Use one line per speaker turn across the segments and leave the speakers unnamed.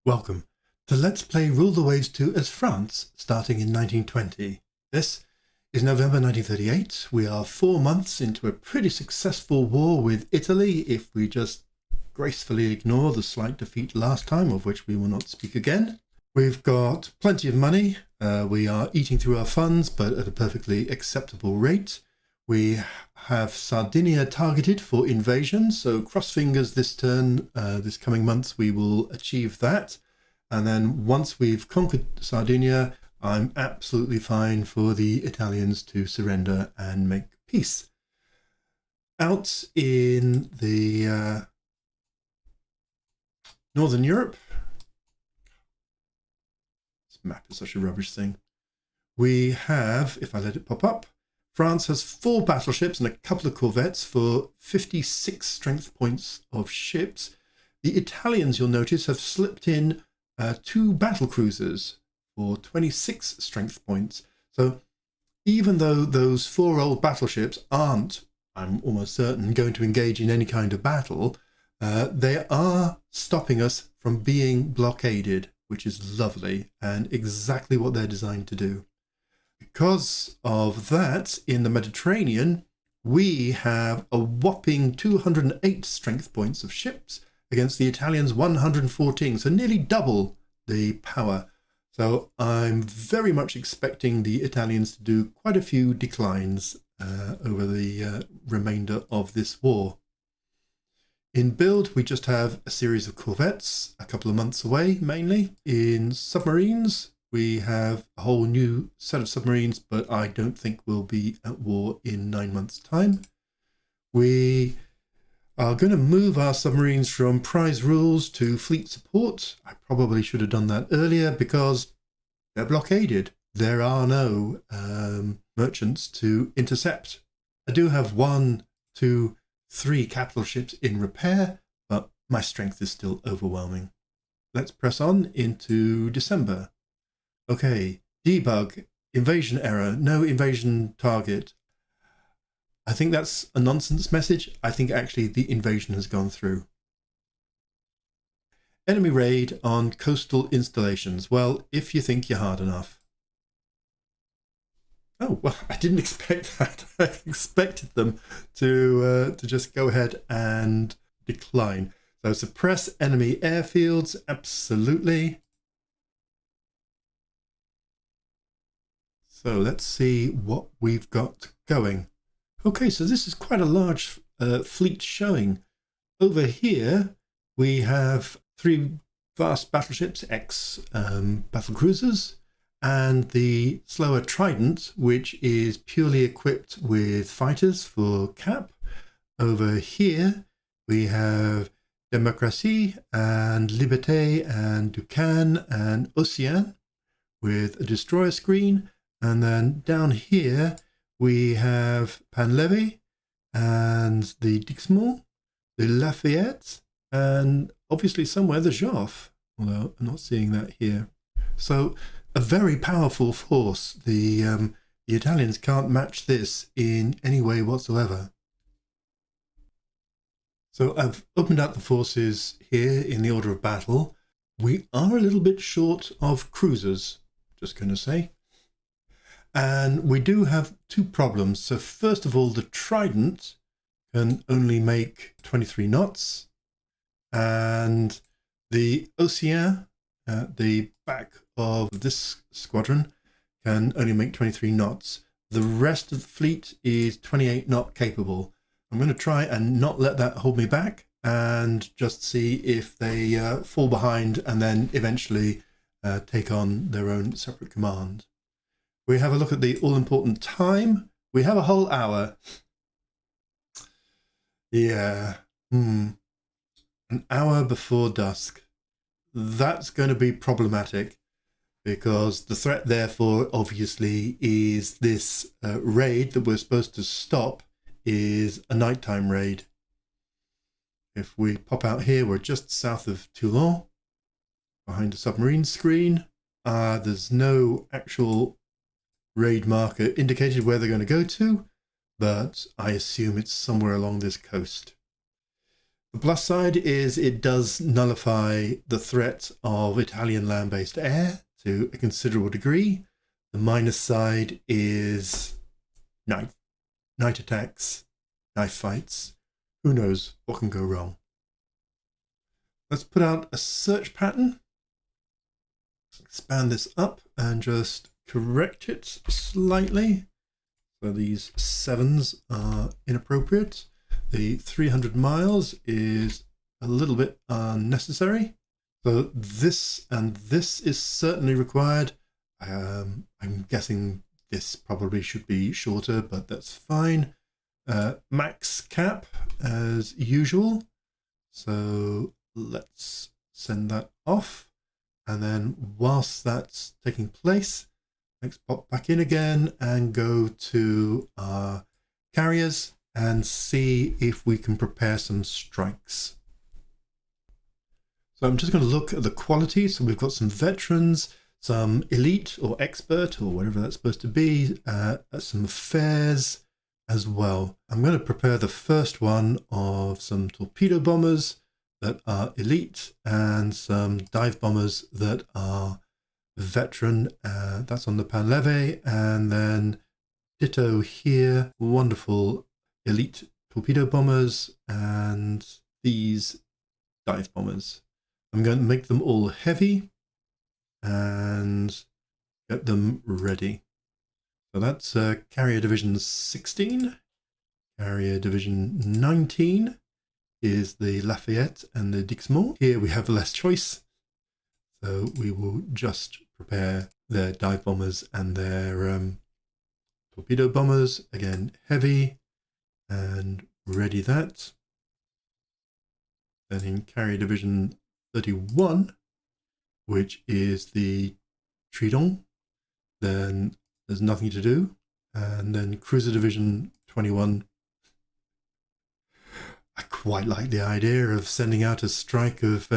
Welcome to Let's Play Rule the Waves 2 as France, starting in 1920. This is November 1938. We are 4 months into a pretty successful war with Italy, if we just gracefully ignore the slight defeat last time, of which we will not speak again. We've got plenty of money. We are eating through our funds, but at a perfectly acceptable rate. We have Sardinia targeted for invasion, so cross fingers this turn, this coming months we will achieve that. And then once we've conquered Sardinia, I'm absolutely fine for the Italians to surrender and make peace. Out in the Northern Europe, this map is such a rubbish thing. We have, if I let it pop up, France has 4 battleships and a couple of corvettes for 56 strength points of ships. The Italians, you'll notice, have slipped in 2 battle cruisers for 26 strength points. So even though those 4 old battleships aren't, I'm almost certain, going to engage in any kind of battle, they are stopping us from being blockaded, which is lovely and exactly what they're designed to do. Because of that, in the Mediterranean, we have a whopping 208 strength points of ships against the Italians' 114, so nearly double the power. So I'm very much expecting the Italians to do quite a few declines over the remainder of this war. In build, we just have a series of corvettes, a couple of months away mainly. In submarines, we have a whole new set of submarines, but I don't think we'll be at war in 9 months' time. We are going to move our submarines from prize rules to fleet support. I probably should have done that earlier because they're blockaded. There are no merchants to intercept. I do have 1, 2, 3 capital ships in repair, but my strength is still overwhelming. Let's press on into December. Okay, debug, invasion error, no invasion target. I think that's a nonsense message. I think actually the invasion has gone through. Enemy raid on coastal installations. Well, if you think you're hard enough. Oh, well, I didn't expect that. I expected them to just go ahead and decline. So suppress enemy airfields, absolutely. So let's see what we've got going. Okay, so this is quite a large fleet showing. Over here, we have 3 vast battleships, battle cruisers, and the slower Trident, which is purely equipped with fighters for cap. Over here, we have Démocratie and Liberté and Ducan and Océan with a destroyer screen. And then down here, we have Panlevy and the Dixmont, the Lafayette, and obviously somewhere the Joffre, although I'm not seeing that here. So a very powerful force. The Italians can't match this in any way whatsoever. So I've opened up the forces here in the order of battle. We are a little bit short of cruisers, just going to say. And we do have 2 problems. So first of all, the Trident can only make 23 knots. And the Océan, the back of this squadron, can only make 23 knots. The rest of the fleet is 28 knot capable. I'm going to try and not let that hold me back and just see if they fall behind and then eventually take on their own separate command. We have a look at the all-important time. We have a whole hour. Yeah. An hour before dusk. That's going to be problematic because the threat, therefore, obviously, is this raid that we're supposed to stop is a nighttime raid. If we pop out here, we're just south of Toulon, behind a submarine screen. There's no actual raid marker indicated where they're going to go to, but I assume it's somewhere along this coast. The plus side is it does nullify the threat of Italian land-based air to a considerable degree. The minus side is night attacks, knife fights. Who knows what can go wrong? Let's put out a search pattern. Expand this up and just correct it slightly. So these 7s are inappropriate. The 300 miles is a little bit unnecessary. So this and this is certainly required. I'm guessing this probably should be shorter, but that's fine. Max cap as usual. So let's send that off. And then whilst that's taking place, let's pop back in again and go to our carriers and see if we can prepare some strikes. So I'm just going to look at the quality. So we've got some veterans, some elite or expert or whatever that's supposed to be, some fares as well. I'm going to prepare the first one of some torpedo bombers that are elite and some dive bombers that are veteran. That's on the Panleve, and then ditto here, wonderful elite torpedo bombers and these dive bombers. I'm going to make them all heavy and get them ready. So that's Carrier Division 16. Carrier Division 19 is the Lafayette and the Dixmont. Here we have less choice. So we will just prepare their dive bombers and their torpedo bombers. Again, heavy, and ready that. Then in Carrier Division 31, which is the Trident, then there's nothing to do. And then Cruiser Division 21. I quite like the idea of sending out a strike of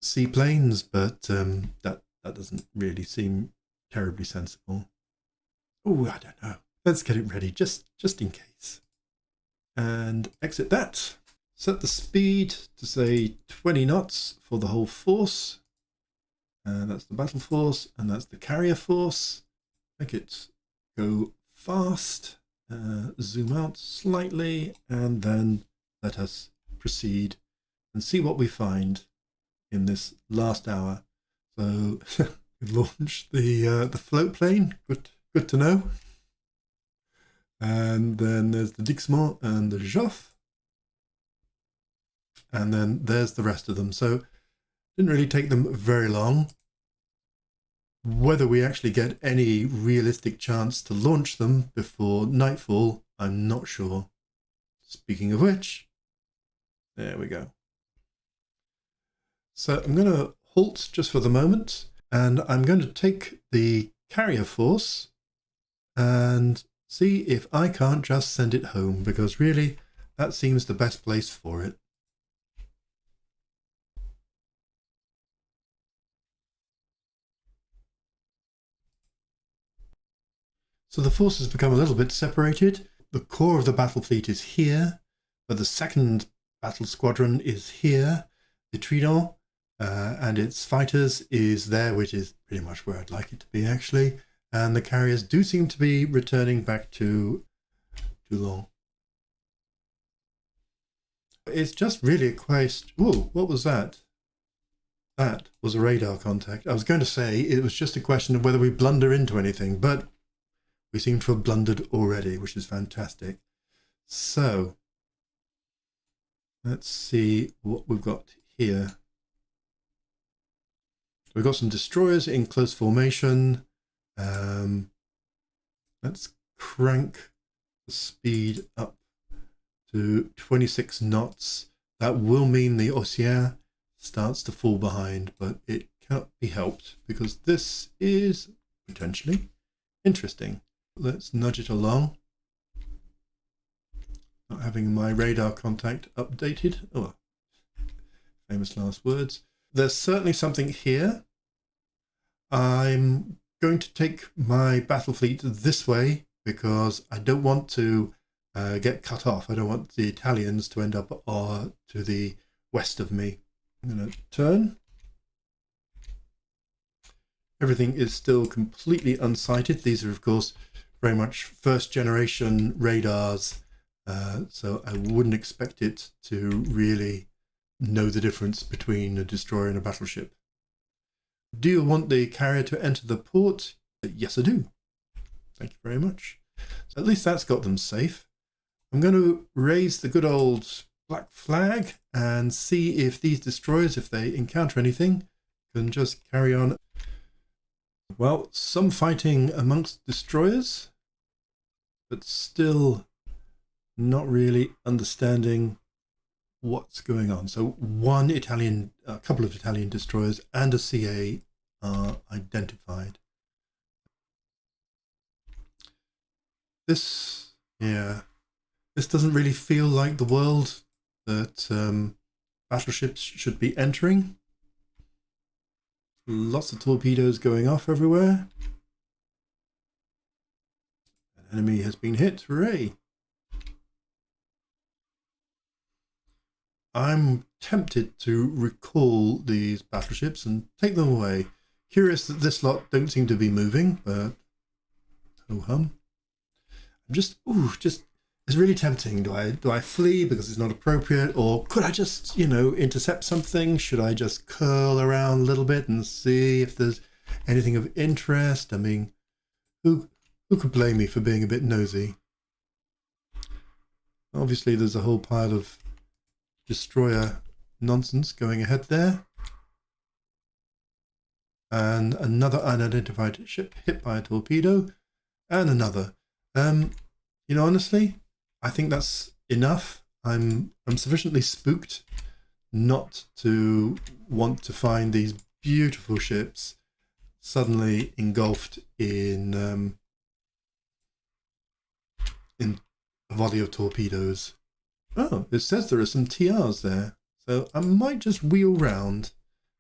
seaplanes, but that doesn't really seem terribly sensible. Oh, I don't know. Let's get it ready, just in case. And exit that. Set the speed to say 20 knots for the whole force. That's the battle force, and that's the carrier force. Make it go fast. Zoom out slightly, and then let us proceed and see what we find in this last hour. So we launch the float plane. Good to know. And then there's the Dixmont and the Joffre. And then there's the rest of them. So didn't really take them very long. Whether we actually get any realistic chance to launch them before nightfall, I'm not sure. Speaking of which, there we go. So I'm going to halt just for the moment, and I'm going to take the carrier force and see if I can't just send it home, because really that seems the best place for it. So the force has become a little bit separated. The core of the battle fleet is here, but the second battle squadron is here. The Trident and its fighters is there, which is pretty much where I'd like it to be, actually. And the carriers do seem to be returning back to Toulon. It's just really a question. Whoa, what was that? That was a radar contact. I was going to say it was just a question of whether we blunder into anything, but we seem to have blundered already, which is fantastic. So let's see what we've got here. We've got some destroyers in close formation. Let's crank the speed up to 26 knots. That will mean the Océan starts to fall behind, but it cannot be helped because this is potentially interesting. Let's nudge it along. Not having my radar contact updated. Oh, famous last words. There's certainly something here. I'm going to take my battle fleet this way because I don't want to get cut off. I don't want the Italians to end up to the west of me. I'm going to turn. Everything is still completely unsighted. These are, of course, very much first generation radars, so I wouldn't expect it to really know the difference between a destroyer and a battleship. Do you want the carrier to enter the port? Yes, I do. Thank you very much. So at least that's got them safe. I'm going to raise the good old black flag and see if these destroyers, if they encounter anything, can just carry on. Well, some fighting amongst destroyers, but still not really understanding what's going on. So a couple of Italian destroyers and a CA are identified. This doesn't really feel like the world that battleships should be entering. Lots of torpedoes going off everywhere. An enemy has been hit. Hooray! I'm tempted to recall these battleships and take them away. Curious that this lot don't seem to be moving, but ho hum. I'm just it's really tempting. Do I flee because it's not appropriate, or could I just, intercept something? Should I just curl around a little bit and see if there's anything of interest? I mean, who could blame me for being a bit nosy? Obviously, there's a whole pile of destroyer nonsense going ahead there. And another unidentified ship hit by a torpedo. And another. Honestly, I think that's enough. I'm sufficiently spooked not to want to find these beautiful ships suddenly engulfed in a volley of torpedoes. Oh, it says there are some TRs there. So I might just wheel round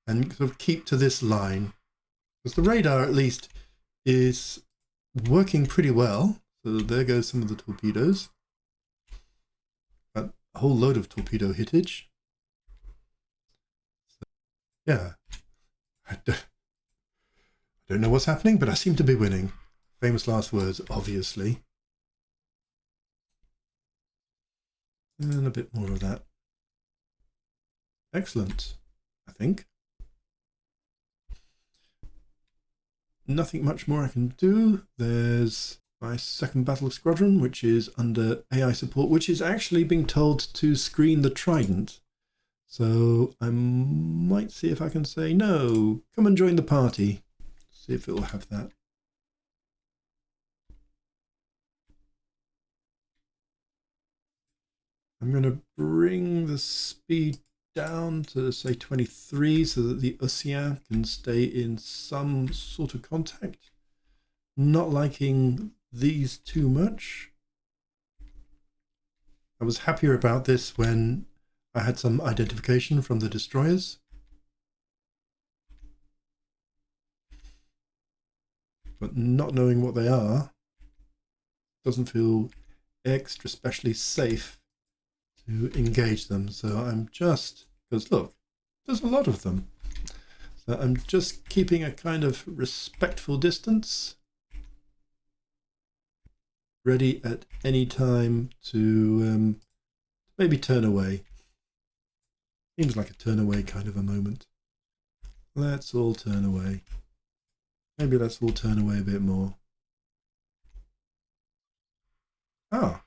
and sort of keep to this line. Because the radar, at least, is working pretty well. So there goes some of the torpedoes. A whole load of torpedo hittage. So, yeah. I don't know what's happening, but I seem to be winning. Famous last words, obviously. And a bit more of that. Excellent, I think. Nothing much more I can do. There's my second battle squadron, which is under AI support, which is actually being told to screen the Trident. So I might see if I can say, no, come and join the party. See if it will have that. I'm going to bring the speed down to, say, 23 so that the Océan can stay in some sort of contact. Not liking these too much. I was happier about this when I had some identification from the destroyers. But not knowing what they are doesn't feel extra specially safe to engage them. So I'm just, because look, there's a lot of them. So I'm just keeping a kind of respectful distance, ready at any time to maybe turn away. Seems like a turn away kind of a moment. Let's all turn away. Maybe let's all turn away a bit more. Ah.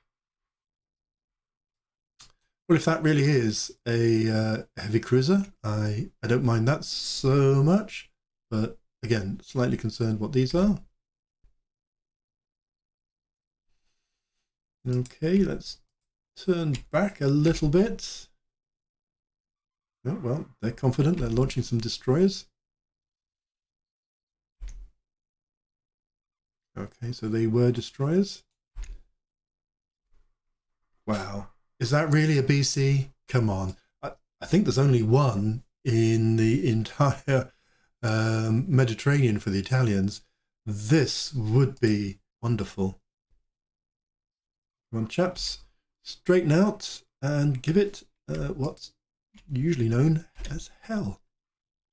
Well, if that really is a heavy cruiser, I don't mind that so much. But again, slightly concerned what these are. Okay, let's turn back a little bit. Oh, well, they're confident. They're launching some destroyers. Okay, so they were destroyers. Wow. Is that really a BC? Come on. I think there's only one in the entire Mediterranean for the Italians. This would be wonderful. Come on, chaps. Straighten out and give it what's usually known as hell.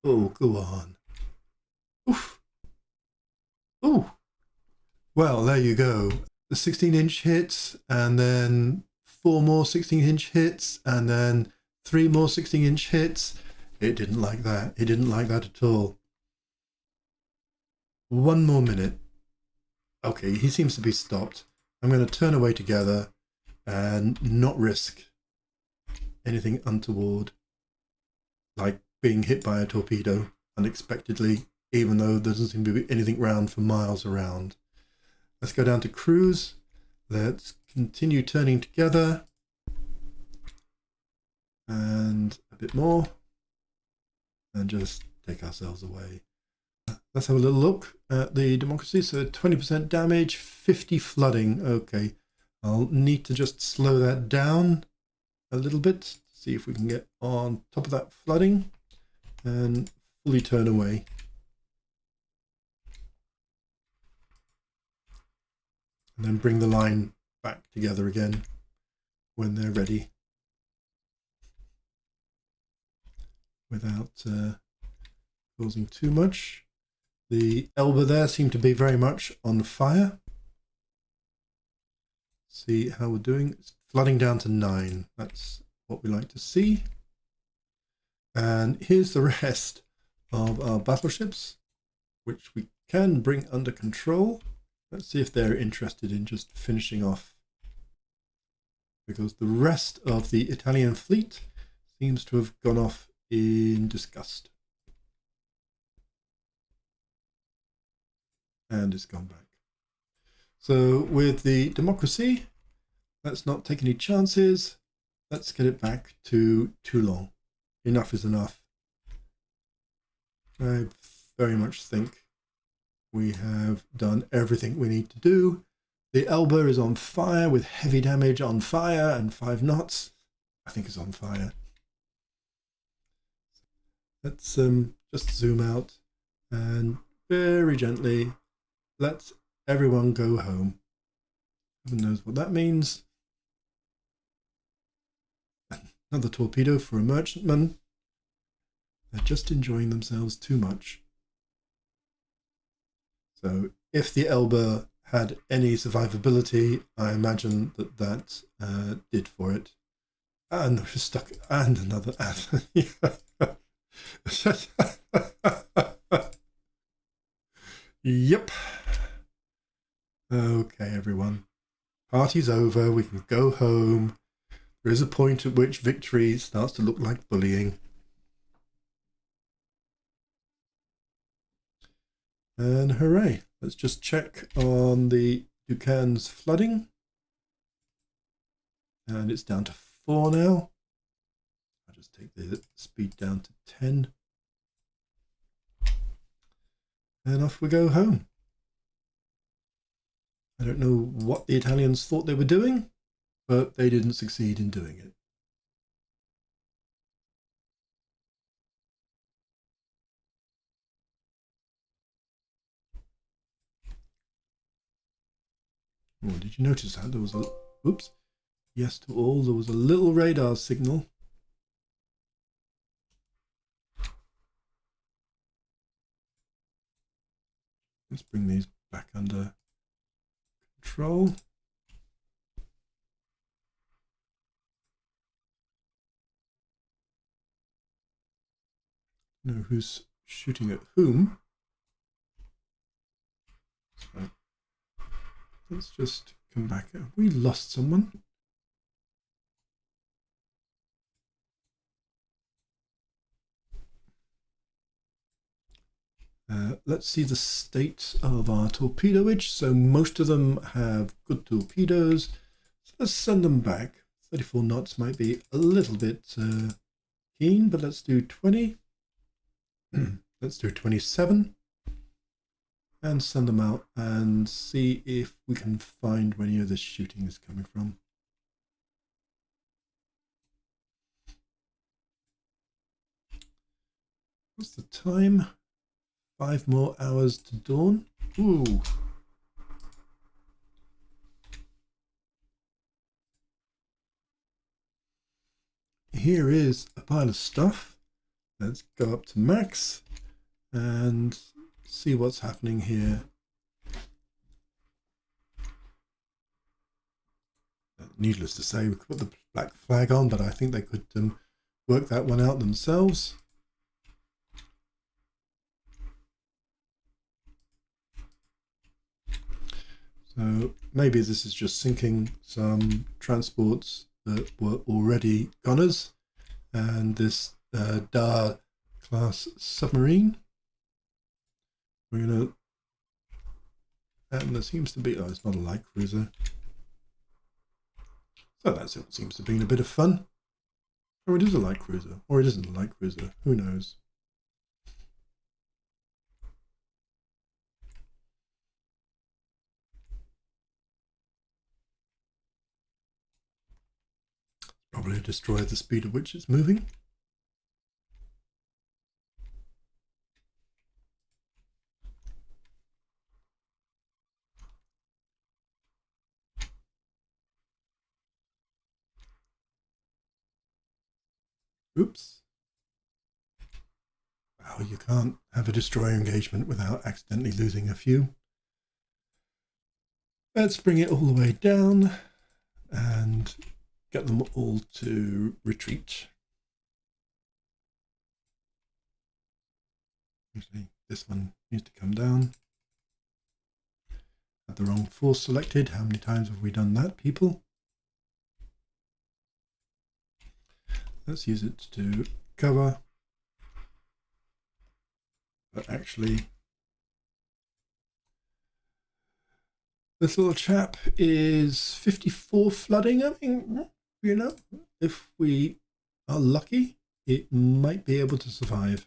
Oh, go on. Oof. Oh. Well, there you go. The 16-inch hits, and then 4 more 16-inch hits, and then 3 more 16-inch hits. It didn't like that. It didn't like that at all. 1 more minute. Okay, he seems to be stopped. I'm going to turn away together and not risk anything untoward, like being hit by a torpedo unexpectedly, even though there doesn't seem to be anything round for miles around. Let's go down to cruise. Let's continue turning together. And a bit more. And just take ourselves away. Let's have a little look at the democracy. So 20% damage, 50 flooding. Okay, I'll need to just slow that down a little bit. See if we can get on top of that flooding and fully turn away. And then bring the line back together again when they're ready, without causing too much. The Elba there seemed to be very much on fire. See how we're doing. It's flooding down to 9. That's what we like to see. And here's the rest of our battleships, which we can bring under control. Let's see if they're interested in just finishing off, because the rest of the Italian fleet seems to have gone off in disgust. And it's gone back. So with the democracy, let's not take any chances. Let's get it back to Toulon. Enough is enough. I very much think we have done everything we need to do. The Elba is on fire with heavy damage on fire and 5 knots. I think it's on fire. Let's just zoom out and very gently let everyone go home. Heaven knows what that means. Another torpedo for a merchantman. They're just enjoying themselves too much. So if the Elba had any survivability, I imagine that did for it. And we're stuck. And another. Yep. Okay, everyone. Party's over. We can go home. There is a point at which victory starts to look like bullying. And hooray. Let's just check on the Ducan's flooding. And it's down to 4 now. I'll just take the speed down to 10. And off we go home. I don't know what the Italians thought they were doing, but they didn't succeed in doing it. Oh, did you notice that there was a, oops, yes to all, there was a little radar signal. Let's bring these back under control. Know who's shooting at whom. So let's just come back. Have we lost someone? Let's see the state of our torpedoage. So most of them have good torpedoes. So let's send them back. 34 knots might be a little bit keen, but let's do 20. Let's do 27. And send them out and see if we can find where any of this shooting is coming from. What's the time? 5 more hours to dawn. Ooh. here is a pile of stuff. Let's go up to max and see what's happening here. Needless to say, we could put the black flag on, but I think they could work that one out themselves. So maybe this is just sinking some transports that were already goners, and this Dar class submarine. We're gonna, and there seems to be, oh, it's not a light cruiser. So that seems to be a bit of fun. Or it is a light cruiser, or it isn't a light cruiser, who knows. Probably a destroyer at the speed at which it's moving. Oops. Wow, you can't have a destroyer engagement without accidentally losing a few. Let's bring it all the way down and get them all to retreat. Actually, this one needs to come down. Had the wrong force selected. How many times have we done that, people? Let's use it to cover. But actually, this little chap is 54 flooding. I mean, you know, if we are lucky, it might be able to survive.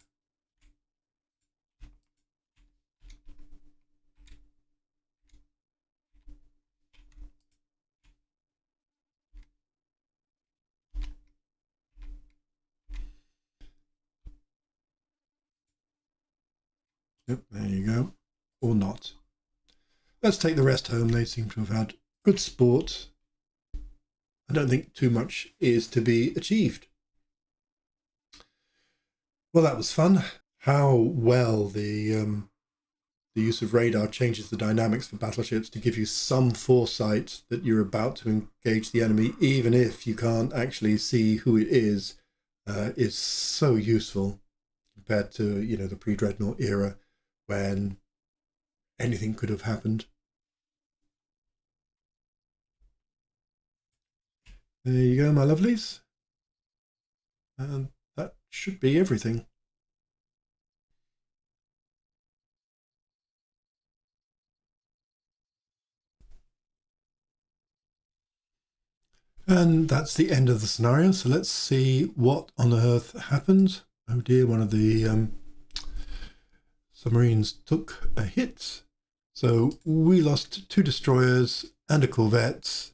Yep, there you go. Or not. Let's take the rest home. They seem to have had good sport. I don't think too much is to be achieved. Well, that was fun. How well the use of radar changes the dynamics for battleships to give you some foresight that you're about to engage the enemy, even if you can't actually see who it is so useful compared to, you know, the pre-dreadnought era when anything could have happened. There you go, my lovelies. And that should be everything. And that's the end of the scenario. So let's see what on earth happened. Oh dear, one of the submarines took a hit. So we lost 2 destroyers and a corvette.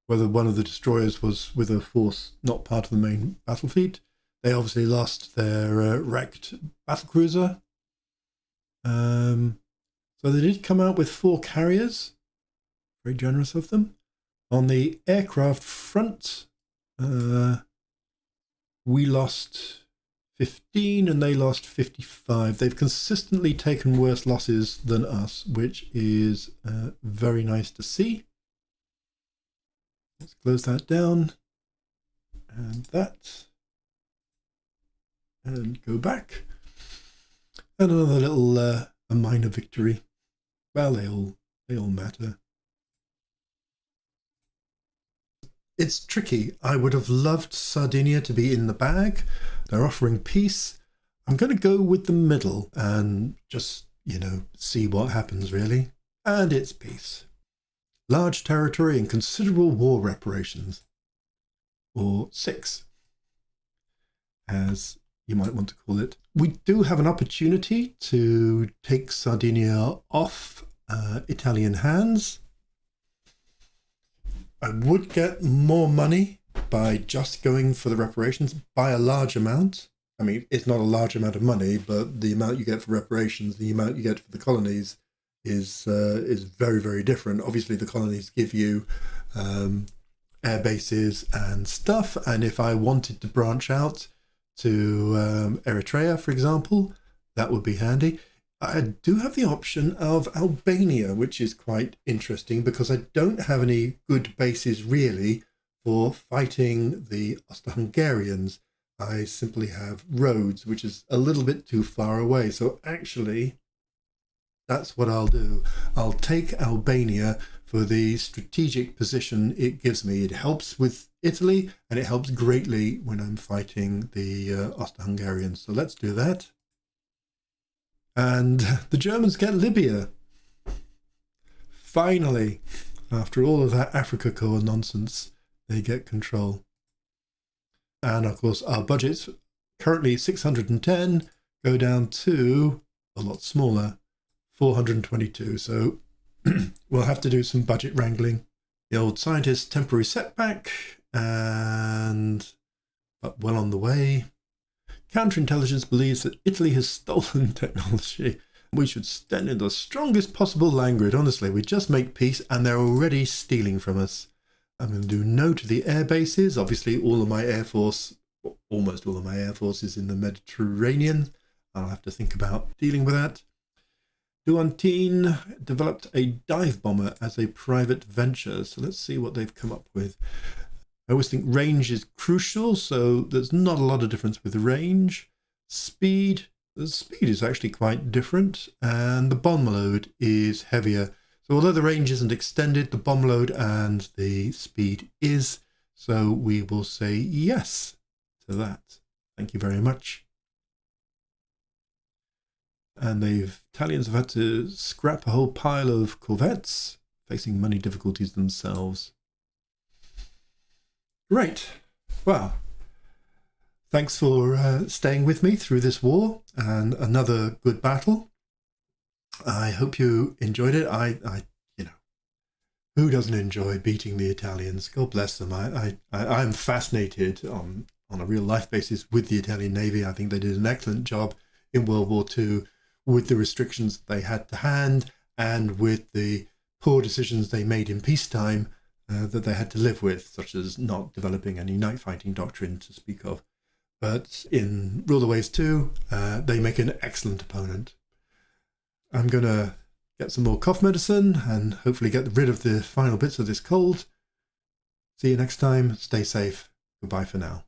Whether one of the destroyers was with a force not part of the main battle fleet. They obviously lost their wrecked battlecruiser. So they did come out with 4 carriers. Very generous of them. On the aircraft front, we lost 15 and they lost 55. They've consistently taken worse losses than us, which is very nice to see. Let's close that down and that, and go back. And another little a minor victory. Well, they all matter. It's tricky. I would have loved Sardinia to be in the bag. They're offering peace. I'm going to go with the middle and just, you know, see what happens really. And it's peace. Large territory and considerable war reparations. Or 6, as you might want to call it. We do have an opportunity to take Sardinia off Italian hands. I would get more money by just going for the reparations by a large amount. I mean, it's not a large amount of money, but the amount you get for reparations, the amount you get for the colonies is very, very different. Obviously, the colonies give you air bases and stuff. And if I wanted to branch out to Eritrea, for example, that would be handy. I do have the option of Albania, which is quite interesting because I don't have any good bases really for fighting the Austro-Hungarians. I simply have Rhodes, which is a little bit too far away. So actually, that's what I'll do. I'll take Albania for the strategic position it gives me. It helps with Italy, and it helps greatly when I'm fighting the Austro-Hungarians. So let's do that. And the Germans get Libya. Finally, after all of that Africa Corps nonsense, they get control. And of course, our budget's currently 610, go down to a lot smaller, 422. So we'll have to do some budget wrangling. The old scientist temporary setback, but well on the way. Counterintelligence believes that Italy has stolen technology. We should stand in the strongest possible language. Honestly, we just make peace and they're already stealing from us. I'm going to do no to the air bases. Obviously, all of my air force, almost all of my air force is in the Mediterranean. I'll have to think about dealing with that. Duantine developed a dive bomber as a private venture. So let's see what they've come up with. I always think range is crucial, so there's not a lot of difference with range. Speed, the speed is actually quite different, and the bomb load is heavier. So although the range isn't extended, the bomb load and the speed is. So we will say yes to that. Thank you very much. And the Italians have had to scrap a whole pile of corvettes, facing money difficulties themselves. Great. Well, thanks for staying with me through this war and another good battle. I hope you enjoyed it. Who doesn't enjoy beating the Italians? God bless them. I'm fascinated on a real life basis with the Italian Navy. I think they did an excellent job in World War II with the restrictions they had to hand and with the poor decisions they made in peacetime that they had to live with, such as not developing any night fighting doctrine to speak of. But in Rule the Waves 2, they make an excellent opponent. I'm going to get some more cough medicine and hopefully get rid of the final bits of this cold. See you next time. Stay safe. Goodbye for now.